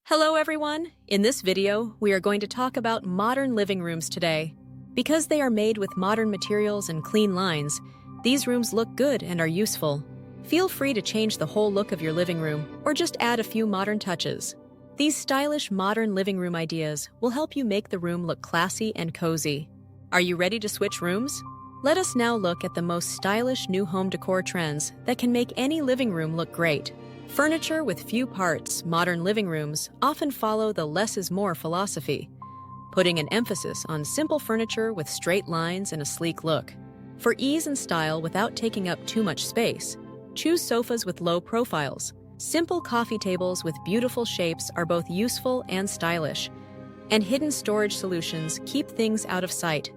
Hello everyone! In this video, we are going to talk about modern living rooms today. Because they are made with modern materials and clean lines, these rooms look good and are useful. Feel free to change the whole look of your living room or just add a few modern touches. These stylish modern living room ideas will help you make the room look classy and cozy. Are you ready to switch rooms? Let us now look at the most stylish new home decor trends that can make any living room look great. Furniture with few parts, modern living rooms often follow the less is more philosophy, putting an emphasis on simple furniture with straight lines and a sleek look. For ease and style without taking up too much space, choose sofas with low profiles. Simple coffee tables with beautiful shapes are both useful and stylish, and hidden storage solutions keep things out of sight,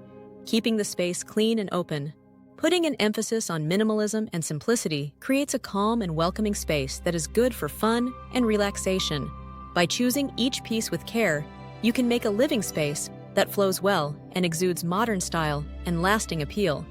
keeping the space clean and open. Putting an emphasis on minimalism and simplicity creates a calm and welcoming space that is good for fun and relaxation. By choosing each piece with care, you can make a living space that flows well and exudes modern style and lasting appeal,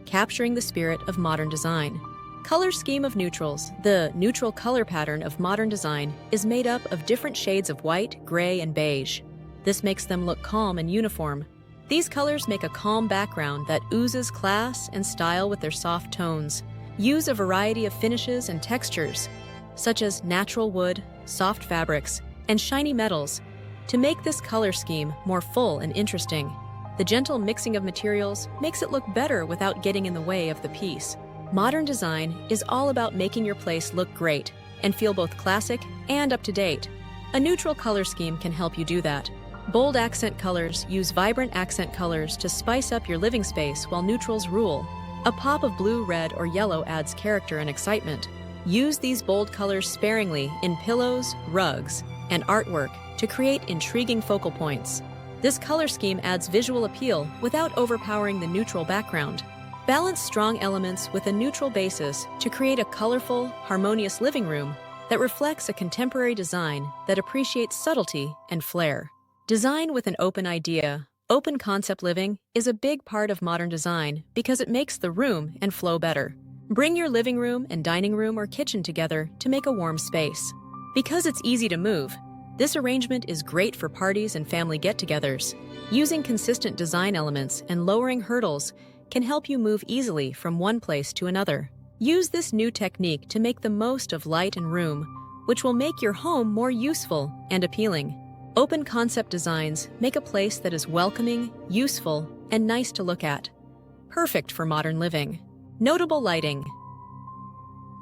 capturing the spirit of modern design. Color scheme of neutrals. The neutral color pattern of modern design is made up of different shades of white, gray, and beige. This makes them look calm and uniform. These colors make a calm background that oozes class and style with their soft tones. Use a variety of finishes and textures, such as natural wood, soft fabrics, and shiny metals, to make this color scheme more full and interesting. The gentle mixing of materials makes it look better without getting in the way of the piece. Modern design is all about making your place look great and feel both classic and up-to-date. A neutral color scheme can help you do that. Bold accent colors use vibrant accent colors to spice up your living space while neutrals rule. A pop of blue, red, or yellow adds character and excitement. Use these bold colors sparingly in pillows, rugs, and artwork to create intriguing focal points. This color scheme adds visual appeal without overpowering the neutral background. Balance strong elements with a neutral basis to create a colorful, harmonious living room that reflects a contemporary design that appreciates subtlety and flair. Design with an open idea. Open concept living is a big part of modern design because it makes the room and flow better. Bring your living room and dining room or kitchen together to make a warm space. Because it's easy to move, this arrangement is great for parties and family get-togethers. Using consistent design elements and lowering hurdles can help you move easily from one place to another. Use this new technique to make the most of light and room, which will make your home more useful and appealing. Open concept designs make a place that is welcoming, useful, and nice to look at. Perfect for modern living. Notable lighting.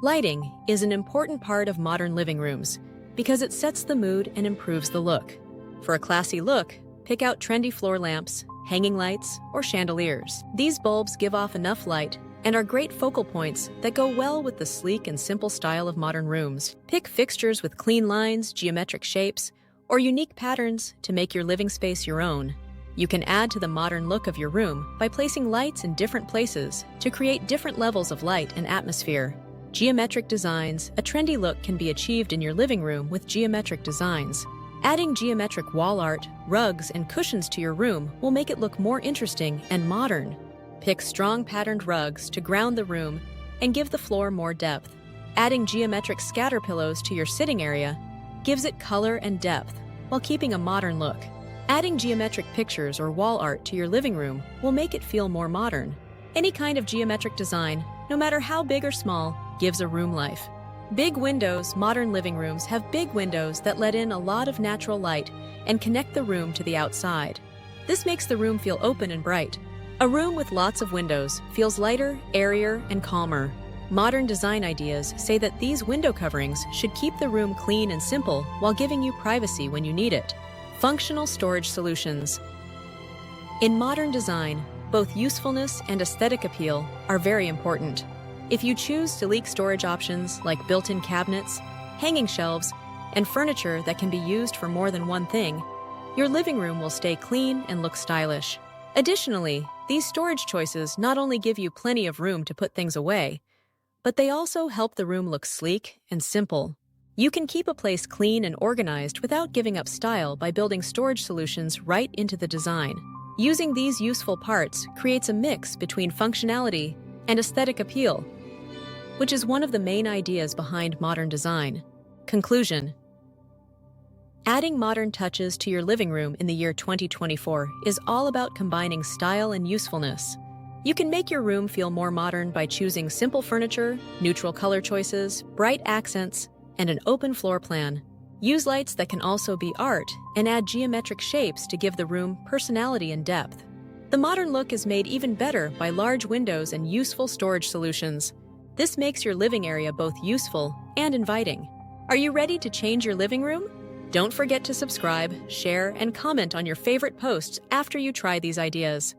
Lighting is an important part of modern living rooms because it sets the mood and improves the look. For a classy look, pick out trendy floor lamps, hanging lights, or chandeliers. These bulbs give off enough light and are great focal points that go well with the sleek and simple style of modern rooms. Pick fixtures with clean lines, geometric shapes, or unique patterns to make your living space your own. You can add to the modern look of your room by placing lights in different places to create different levels of light and atmosphere. Geometric designs. A trendy look can be achieved in your living room with geometric designs. Adding geometric wall art, rugs, and cushions to your room will make it look more interesting and modern. Pick strong patterned rugs to ground the room and give the floor more depth. Adding geometric scatter pillows to your sitting area gives it color and depth while keeping a modern look. Adding geometric pictures or wall art to your living room will make it feel more modern. Any kind of geometric design, no matter how big or small, gives a room life. Big windows. Modern living rooms have big windows that let in a lot of natural light and connect the room to the outside. This makes the room feel open and bright. A room with lots of windows feels lighter, airier, and calmer. Modern design ideas say that these window coverings should keep the room clean and simple while giving you privacy when you need it. Functional storage solutions. In modern design, both usefulness and aesthetic appeal are very important. If you choose sleek storage options like built-in cabinets, hanging shelves, and furniture that can be used for more than one thing, your living room will stay clean and look stylish. Additionally, these storage choices not only give you plenty of room to put things away, but they also help the room look sleek and simple. You can keep a place clean and organized without giving up style by building storage solutions right into the design. Using these useful parts creates a mix between functionality and aesthetic appeal, which is one of the main ideas behind modern design. Conclusion. Adding modern touches to your living room in the year 2024 is all about combining style and usefulness. You can make your room feel more modern by choosing simple furniture, neutral color choices, bright accents, and an open floor plan. Use lights that can also be art and add geometric shapes to give the room personality and depth. The modern look is made even better by large windows and useful storage solutions. This makes your living area both useful and inviting. Are you ready to change your living room? Don't forget to subscribe, share, and comment on your favorite posts after you try these ideas.